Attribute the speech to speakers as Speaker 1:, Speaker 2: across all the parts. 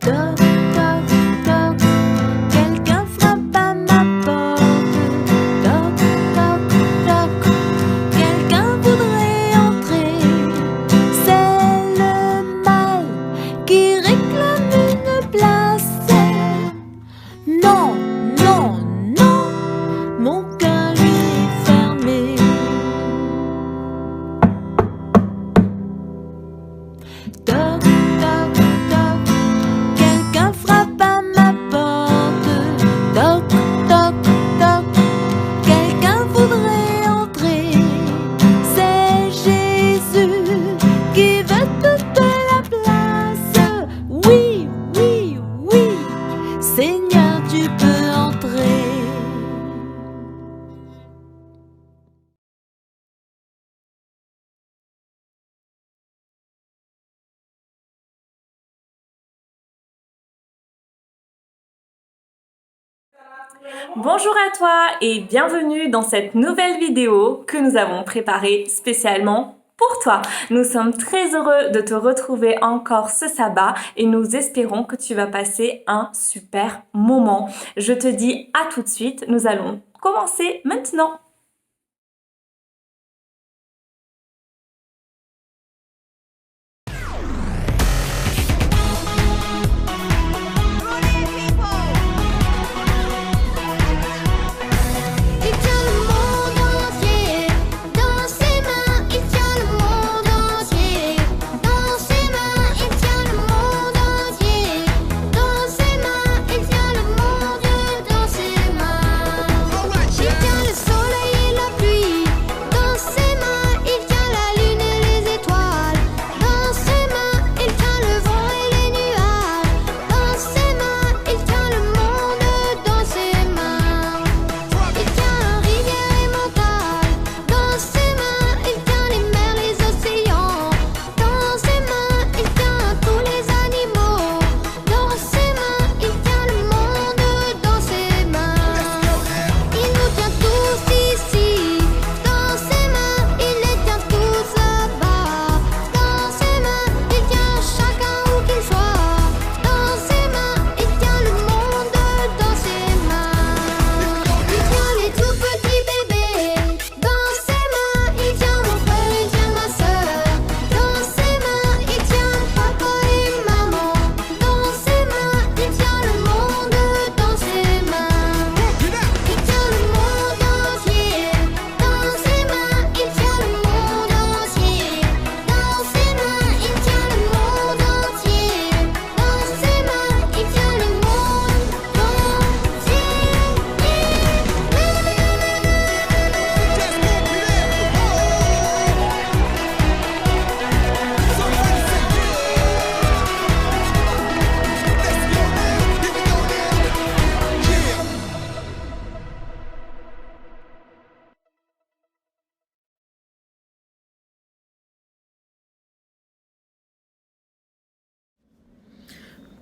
Speaker 1: Toc, toc, toc, quelqu'un frappe à ma porte. Toc, toc, toc, quelqu'un voudrait entrer. C'est le mal qui réclame une place. Non, non, non, mon cœur lui est fermé. Toc, toc, toc, quelqu'un frappe à ma porte. Toc, toc, toc, quelqu'un voudrait entrer. C'est Jésus qui veut toute la place. Oui, oui, oui, Seigneur, tu peux entrer.
Speaker 2: Bonjour à toi et bienvenue dans cette nouvelle vidéo que nous avons préparée spécialement pour toi. Nous sommes très heureux de te retrouver encore ce sabbat et nous espérons que tu vas passer un super moment. Je te dis à tout de suite, nous allons commencer maintenant.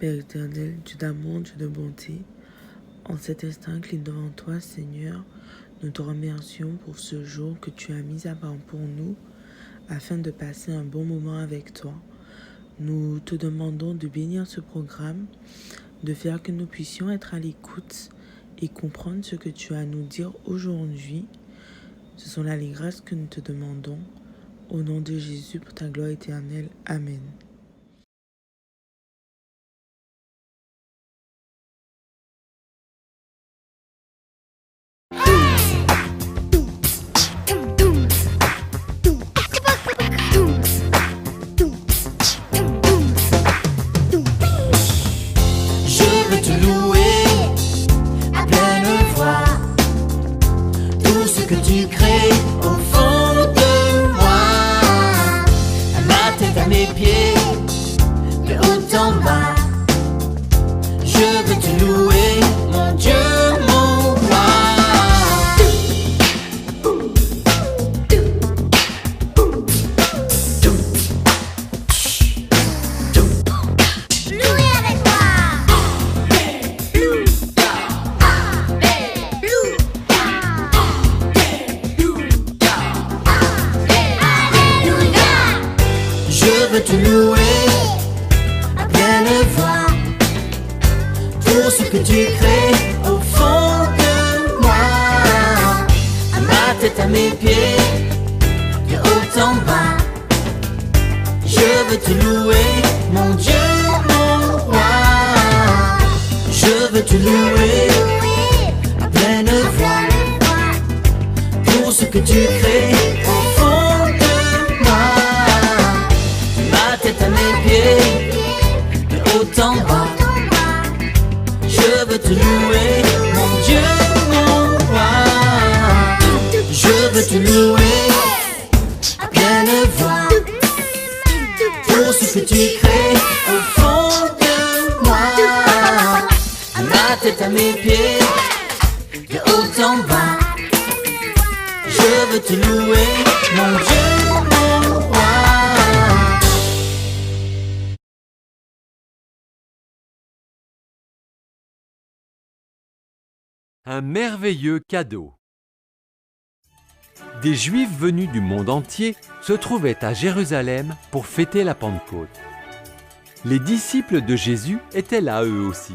Speaker 3: Père éternel, Dieu d'amour, Dieu de bonté, en cet instant incline devant toi, Seigneur, nous te remercions pour ce jour que tu as mis à part pour nous, afin de passer un bon moment avec toi. Nous te demandons de bénir ce programme, de faire que nous puissions être à l'écoute et comprendre ce que tu as à nous dire aujourd'hui. Ce sont là les grâces que nous te demandons. Au nom de Jésus, pour ta gloire éternelle. Amen.
Speaker 4: Tu crées au fond de moi, ma tête à mes pieds, de haut en bas. Je veux te louer, mon Dieu, mon roi. Louez avec moi. Alléluia, Alléluia. Je veux te louer à pleine voix, pieds, de haut en bas. Je veux te louer, mon Dieu, mon roi. Je veux te louer à pleine voix pour ce que tu crées au fond de moi. De ma tête à mes pieds, de haut en bas. Je veux te louer, mon Dieu, mon roi. Je veux te louer à pleine voix pour ce que tu crées au fond de moi. De ma tête à mes pieds, de haut en bas. Je veux te louer, mon Dieu, mon roi.
Speaker 5: Un merveilleux cadeau. Des Juifs venus du monde entier se trouvaient à Jérusalem pour fêter la Pentecôte. Les disciples de Jésus étaient là eux aussi.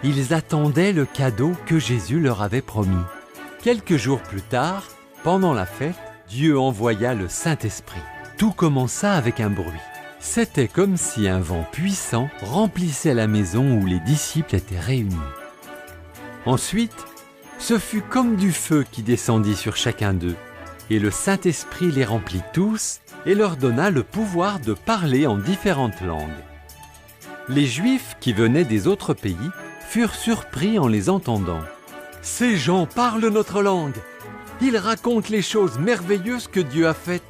Speaker 5: Ils attendaient le cadeau que Jésus leur avait promis. Quelques jours plus tard, pendant la fête, Dieu envoya le Saint-Esprit. Tout commença avec un bruit. C'était comme si un vent puissant remplissait la maison où les disciples étaient réunis. Ensuite, ce fut comme du feu qui descendit sur chacun d'eux, et le Saint-Esprit les remplit tous et leur donna le pouvoir de parler en différentes langues. Les Juifs qui venaient des autres pays furent surpris en les entendant. « Ces gens parlent notre langue. Ils racontent les choses merveilleuses que Dieu a faites. »«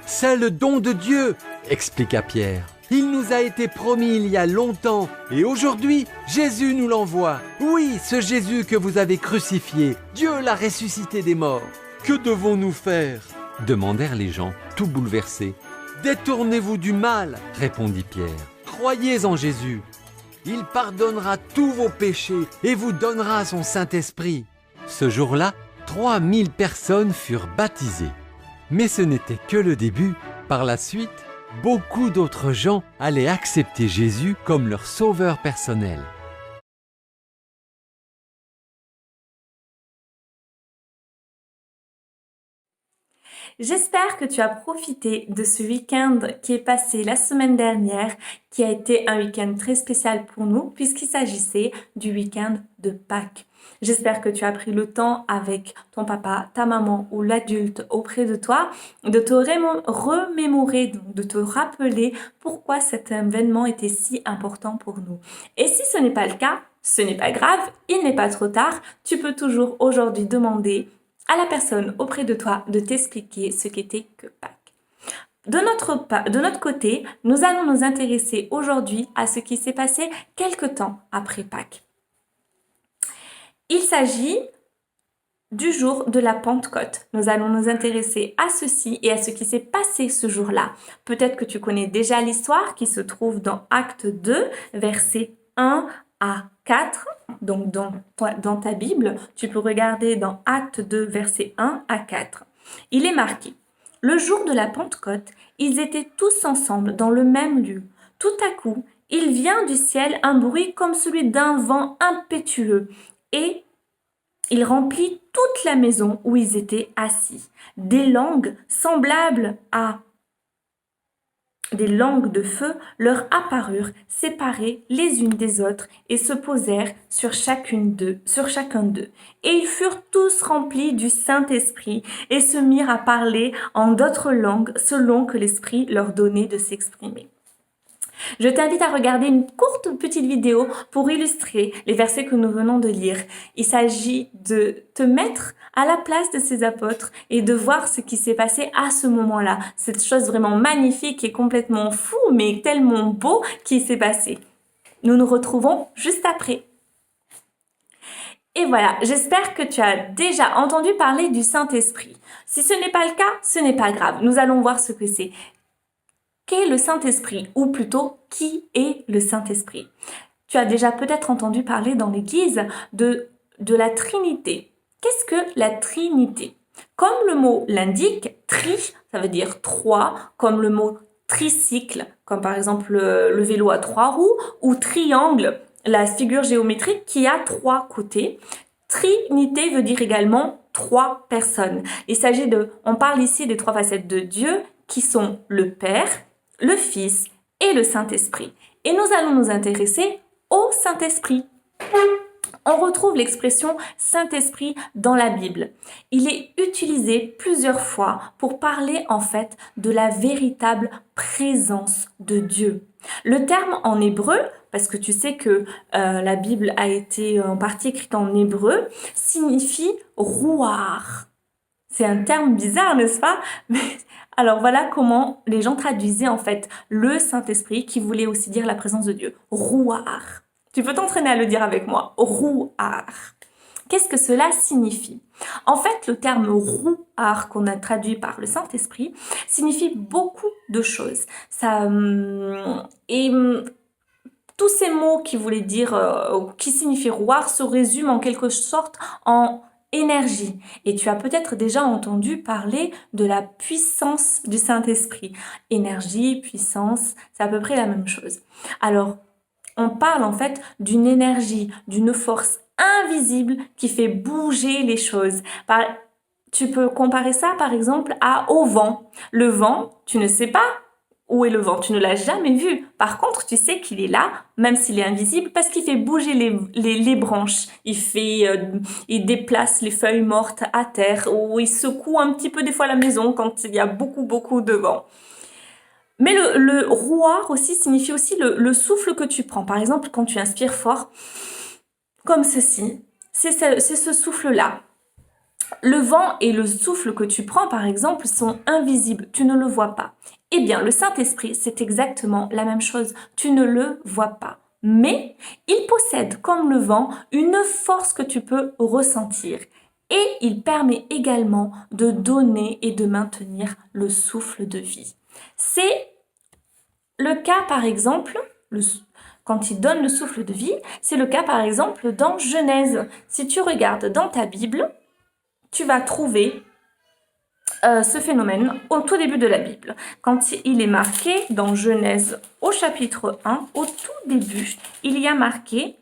Speaker 5: C'est le don de Dieu, » expliqua Pierre. « Il nous a été promis il y a longtemps et aujourd'hui, Jésus nous l'envoie. Oui, ce Jésus que vous avez crucifié, Dieu l'a ressuscité des morts. Que devons-nous faire ?» demandèrent les gens, tout bouleversés. « Détournez-vous du mal, » répondit Pierre. « Croyez en Jésus. Il pardonnera tous vos péchés et vous donnera son Saint-Esprit. » Ce jour-là, 3000 personnes furent baptisées. Mais ce n'était que le début. Par la suite, beaucoup d'autres gens allaient accepter Jésus comme leur sauveur personnel.
Speaker 2: J'espère que tu as profité de ce week-end qui est passé la semaine dernière, qui a été un week-end très spécial pour nous puisqu'il s'agissait du week-end de Pâques. J'espère que tu as pris le temps avec ton papa, ta maman ou l'adulte auprès de toi de te remémorer, de te rappeler pourquoi cet événement était si important pour nous. Et si ce n'est pas le cas, ce n'est pas grave, il n'est pas trop tard, tu peux toujours aujourd'hui demander à la personne auprès de toi de t'expliquer ce qu'était que Pâques. De notre côté, nous allons nous intéresser aujourd'hui à ce qui s'est passé quelque temps après Pâques. Il s'agit du jour de la Pentecôte. Nous allons nous intéresser à ceci et à ce qui s'est passé ce jour-là. Peut-être que tu connais déjà l'histoire qui se trouve dans Actes 2, versets 1 à 4. Donc dans ta Bible, tu peux regarder dans Actes 2, versets 1 à 4. Il est marqué: le jour de la Pentecôte, ils étaient tous ensemble dans le même lieu. Tout à coup, il vient du ciel un bruit comme celui d'un vent impétueux et il remplit toute la maison où ils étaient assis. Des langues semblables à des langues de feu leur apparurent, séparées les unes des autres, et se posèrent sur chacun d'eux. Et ils furent tous remplis du Saint-Esprit, et se mirent à parler en d'autres langues, selon que l'Esprit leur donnait de s'exprimer. Je t'invite à regarder une courte petite vidéo pour illustrer les versets que nous venons de lire. Il s'agit de te mettre à la place de ces apôtres et de voir ce qui s'est passé à ce moment-là. Cette chose vraiment magnifique et complètement fou, mais tellement beau qui s'est passé. Nous nous retrouvons juste après. Et voilà, j'espère que tu as déjà entendu parler du Saint-Esprit. Si ce n'est pas le cas, ce n'est pas grave. Nous allons voir ce que c'est. Qu'est le Saint-Esprit? Ou plutôt, qui est le Saint-Esprit? Tu as déjà peut-être entendu parler dans l'Église de la Trinité. Qu'est-ce que la Trinité? Comme le mot l'indique, tri, ça veut dire trois, comme le mot tricycle, comme par exemple le vélo à 3 roues, ou triangle, la figure géométrique qui a 3 côtés. Trinité veut dire également trois personnes. On parle ici des trois facettes de Dieu qui sont le Père, le Fils et le Saint-Esprit. Et nous allons nous intéresser au Saint-Esprit. On retrouve l'expression Saint-Esprit dans la Bible. Il est utilisé plusieurs fois pour parler en fait de la véritable présence de Dieu. Le terme en hébreu, parce que tu sais que la Bible a été en partie écrite en hébreu, signifie rouar. C'est un terme bizarre, n'est-ce pas? Alors voilà comment les gens traduisaient en fait le Saint-Esprit qui voulait aussi dire la présence de Dieu. Rouar. Tu peux t'entraîner à le dire avec moi. Rouar. Qu'est-ce que cela signifie? En fait, le terme rouar qu'on a traduit par le Saint-Esprit signifie beaucoup de choses. Tous ces mots qui voulaient dire, qui signifient rouar se résument en quelque sorte en énergie. Et tu as peut-être déjà entendu parler de la puissance du Saint-Esprit. Énergie, puissance, c'est à peu près la même chose. Alors, on parle en fait d'une énergie, d'une force invisible qui fait bouger les choses. Tu peux comparer ça par exemple au vent. Le vent, tu ne sais pas où est le vent, tu ne l'as jamais vu. Par contre, tu sais qu'il est là, même s'il est invisible, parce qu'il fait bouger les branches. Il déplace les feuilles mortes à terre, ou il secoue un petit peu des fois la maison quand il y a beaucoup de vent. Mais le rouar aussi signifie aussi le souffle que tu prends. Par exemple, quand tu inspires fort, comme ceci, c'est ce souffle-là. Le vent et le souffle que tu prends, par exemple, sont invisibles. Tu ne le vois pas. Eh bien, le Saint-Esprit, c'est exactement la même chose. Tu ne le vois pas. Mais il possède, comme le vent, une force que tu peux ressentir. Et il permet également de donner et de maintenir le souffle de vie. C'est le cas, par exemple, quand il donne le souffle de vie, c'est le cas, par exemple, dans Genèse. Si tu regardes dans ta Bible, tu vas trouver ce phénomène au tout début de la Bible. Quand il est marqué dans Genèse au chapitre 1, au tout début, il y a marqué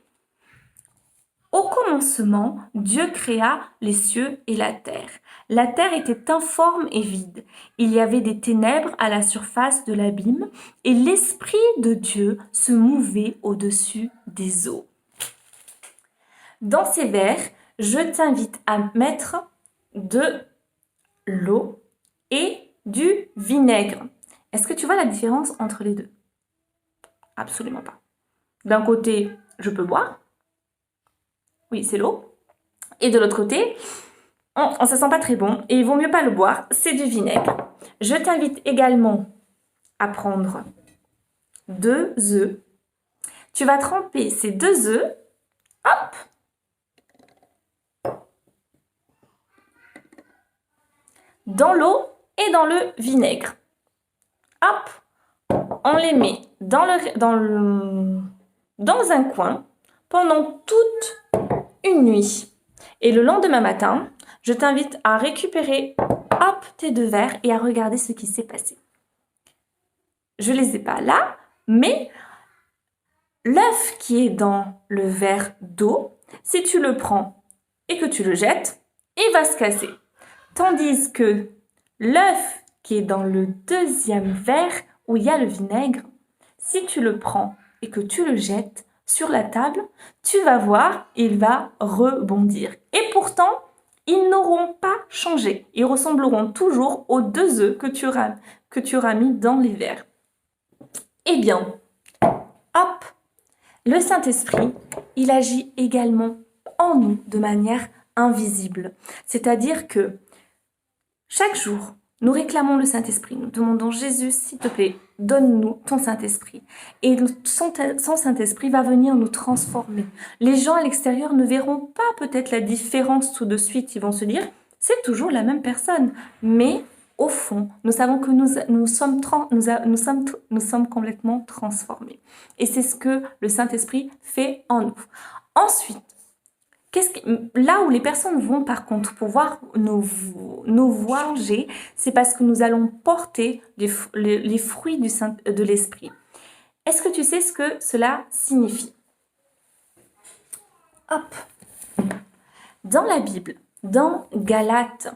Speaker 2: « Au commencement, Dieu créa les cieux et la terre. La terre était informe et vide. Il y avait des ténèbres à la surface de l'abîme et l'Esprit de Dieu se mouvait au-dessus des eaux. » Dans ces vers, je t'invite à mettre de l'eau et du vinaigre. Est-ce que tu vois la différence entre les deux? Absolument pas. D'un côté, je peux boire. Oui, c'est l'eau. Et de l'autre côté, ça sent pas très bon et il vaut mieux pas le boire, c'est du vinaigre. Je t'invite également à prendre 2 œufs. Tu vas tremper ces 2 œufs, hop, dans l'eau et dans le vinaigre. Hop, on les met dans un coin pendant toute une nuit. Et le lendemain matin, je t'invite à récupérer tes 2 verres et à regarder ce qui s'est passé. Je ne les ai pas là, mais l'œuf qui est dans le verre d'eau, si tu le prends et que tu le jettes, il va se casser. Tandis que l'œuf qui est dans le deuxième verre où il y a le vinaigre, si tu le prends et que tu le jettes sur la table, tu vas voir, il va rebondir. Et pourtant, ils n'auront pas changé. Ils ressembleront toujours aux 2 œufs que tu auras mis dans les verres. Eh bien, hop, le Saint-Esprit, il agit également en nous de manière invisible. C'est-à-dire que chaque jour, nous réclamons le Saint-Esprit. Nous demandons, Jésus, s'il te plaît, donne-nous ton Saint-Esprit. Et son Saint-Esprit va venir nous transformer. Les gens à l'extérieur ne verront pas peut-être la différence tout de suite. Ils vont se dire, c'est toujours la même personne. Mais au fond, nous savons que nous sommes complètement transformés. Et c'est ce que le Saint-Esprit fait en nous. Ensuite, là où les personnes vont par contre pouvoir nous voir, c'est parce que nous allons porter les fruits de l'Esprit. Est-ce que tu sais ce que cela signifie? Hop. Dans la Bible, Dans Galates,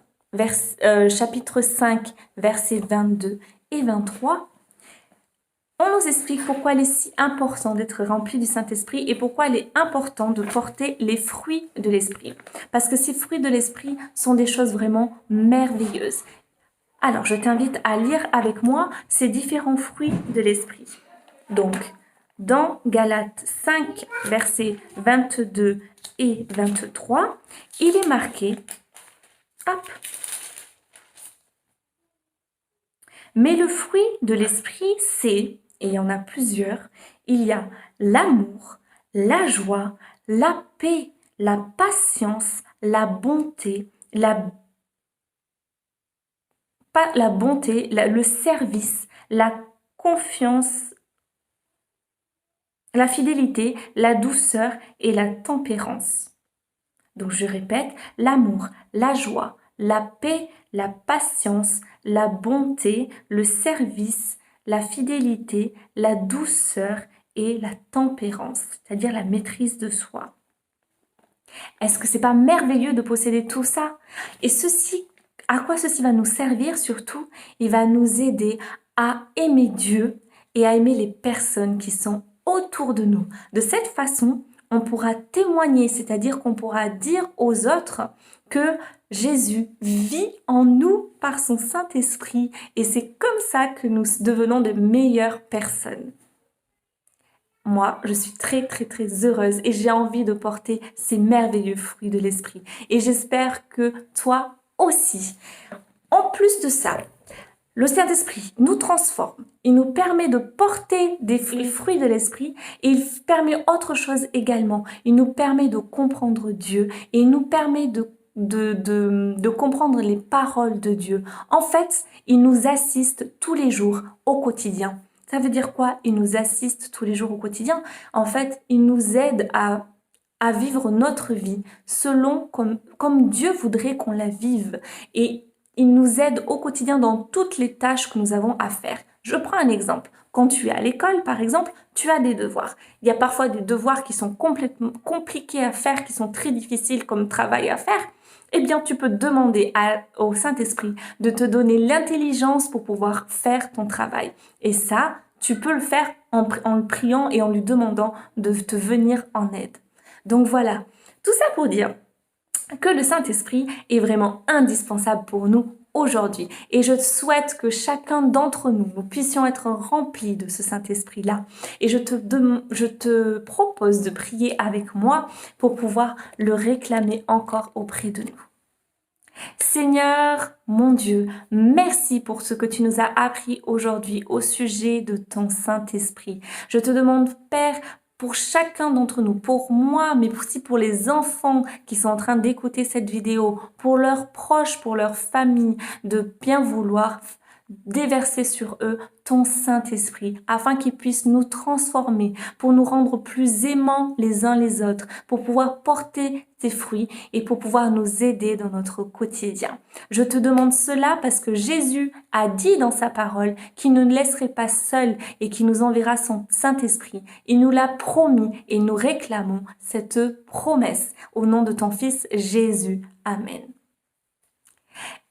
Speaker 2: chapitre 5, versets 22 et 23, on nous explique pourquoi il est si important d'être rempli du Saint-Esprit et pourquoi il est important de porter les fruits de l'Esprit. Parce que ces fruits de l'Esprit sont des choses vraiment merveilleuses. Alors, je t'invite à lire avec moi ces différents fruits de l'Esprit. Donc, dans Galates 5, versets 22 et 23, il est marqué, hop, mais le fruit de l'Esprit, c'est, et il y en a plusieurs, il y a l'amour, la joie, la paix, la patience, la bonté, le service, la confiance, la fidélité, la douceur et la tempérance. Donc je répète, l'amour, la joie, la paix, la patience, la bonté, le service, la fidélité, la douceur et la tempérance, c'est-à-dire la maîtrise de soi. Est-ce que c'est pas merveilleux de posséder tout ça? Et ceci, à quoi ceci va nous servir surtout? Il va nous aider à aimer Dieu et à aimer les personnes qui sont autour de nous. De cette façon, on pourra témoigner, c'est-à-dire qu'on pourra dire aux autres que Jésus vit en nous par son Saint-Esprit et c'est comme ça que nous devenons de meilleures personnes. Moi, je suis très heureuse et j'ai envie de porter ces merveilleux fruits de l'Esprit. Et j'espère que toi aussi. En plus de ça, le Saint-Esprit nous transforme. Il nous permet de porter les fruits de l'Esprit et il permet autre chose également. Il nous permet de comprendre Dieu et il nous permet de comprendre les paroles de Dieu. En fait, il nous assiste tous les jours au quotidien. Ça veut dire quoi? Il nous assiste tous les jours au quotidien. En fait, il nous aide à vivre notre vie selon comme Dieu voudrait qu'on la vive. Et il nous aide au quotidien dans toutes les tâches que nous avons à faire. Je prends un exemple. Quand tu es à l'école, par exemple, tu as des devoirs. Il y a parfois des devoirs qui sont complètement compliqués à faire, qui sont très difficiles comme travail à faire. Eh bien, tu peux demander au Saint-Esprit de te donner l'intelligence pour pouvoir faire ton travail. Et ça, tu peux le faire en le priant et en lui demandant de te venir en aide. Donc voilà, tout ça pour dire que le Saint-Esprit est vraiment indispensable pour nous aujourd'hui. Et je souhaite que chacun d'entre nous, nous puissions être remplis de ce Saint-Esprit-là. Et je te propose de prier avec moi pour pouvoir le réclamer encore auprès de nous. Seigneur, mon Dieu, merci pour ce que tu nous as appris aujourd'hui au sujet de ton Saint-Esprit. Je te demande, Père, pour chacun d'entre nous, pour moi, mais aussi pour les enfants qui sont en train d'écouter cette vidéo, pour leurs proches, pour leur famille, de bien vouloir déverser sur eux ton Saint-Esprit afin qu'il puisse nous transformer, pour nous rendre plus aimants les uns les autres, pour pouvoir porter tes fruits et pour pouvoir nous aider dans notre quotidien. Je te demande cela parce que Jésus a dit dans sa parole qu'il ne nous laisserait pas seuls et qu'il nous enverra son Saint-Esprit. Il nous l'a promis et nous réclamons cette promesse au nom de ton Fils Jésus. Amen.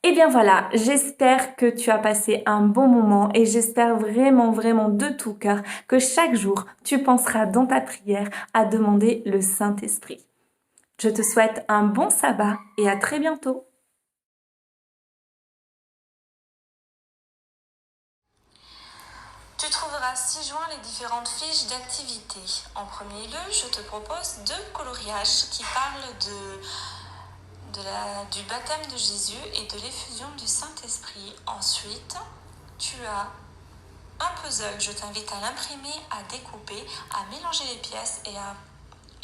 Speaker 2: Et bien voilà, j'espère que tu as passé un bon moment et j'espère vraiment de tout cœur que chaque jour, tu penseras dans ta prière à demander le Saint-Esprit. Je te souhaite un bon sabbat et à très bientôt.
Speaker 6: Tu trouveras ci-joint les différentes fiches d'activité. En premier lieu, je te propose 2 coloriages qui parlent du baptême de Jésus et de l'effusion du Saint-Esprit. Ensuite, tu as un puzzle. Je t'invite à l'imprimer, à découper, à mélanger les pièces et à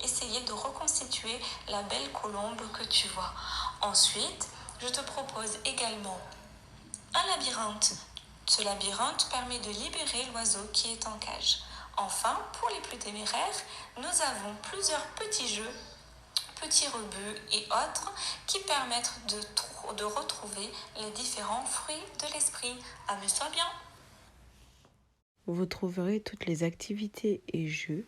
Speaker 6: essayer de reconstituer la belle colombe que tu vois. Ensuite, je te propose également un labyrinthe. Ce labyrinthe permet de libérer l'oiseau qui est en cage. Enfin, pour les plus téméraires, nous avons plusieurs petits jeux, petits rebuts et autres qui permettent de retrouver les différents fruits de l'esprit. Amuse-toi bien!
Speaker 3: Vous trouverez toutes les activités et jeux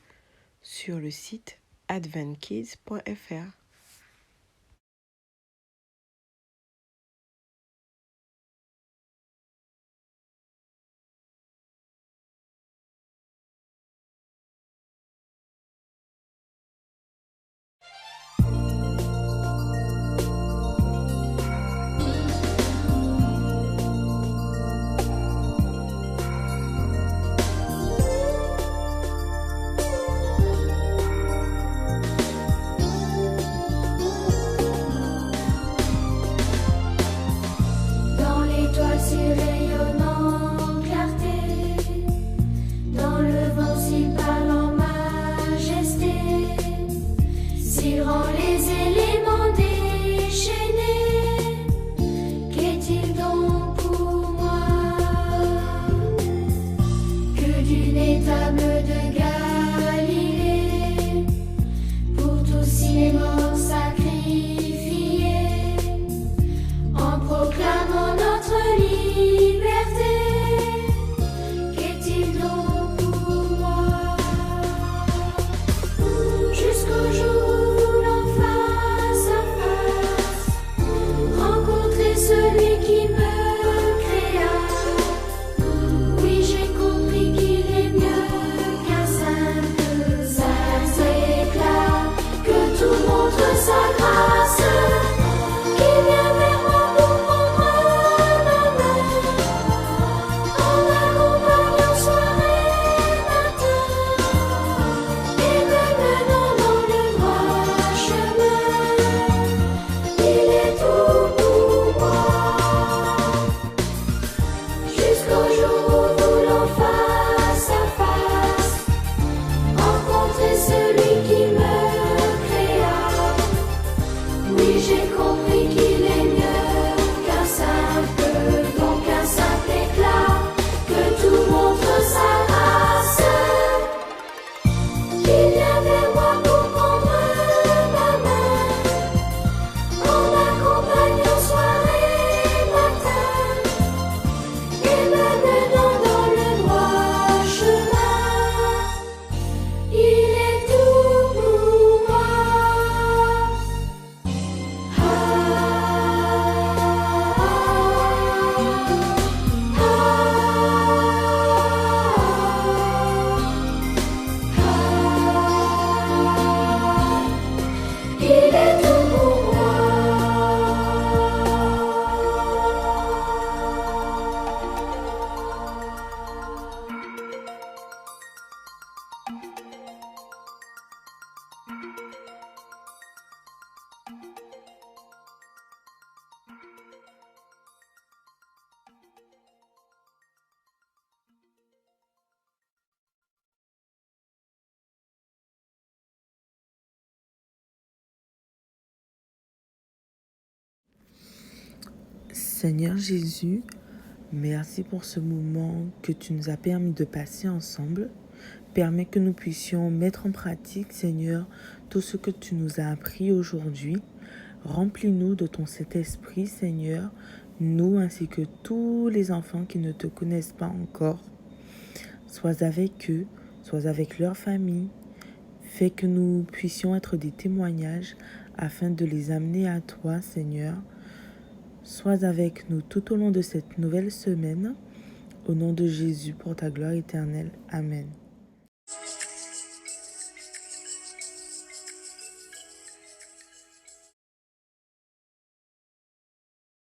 Speaker 3: sur le site adventkids.fr. Seigneur Jésus, merci pour ce moment que tu nous as permis de passer ensemble. Permets que nous puissions mettre en pratique, Seigneur, tout ce que tu nous as appris aujourd'hui. Remplis-nous de ton Saint-Esprit, Seigneur, nous ainsi que tous les enfants qui ne te connaissent pas encore. Sois avec eux, sois avec leur famille. Fais que nous puissions être des témoignages afin de les amener à toi, Seigneur. Sois avec nous tout au long de cette nouvelle semaine. Au nom de Jésus, pour ta gloire éternelle. Amen.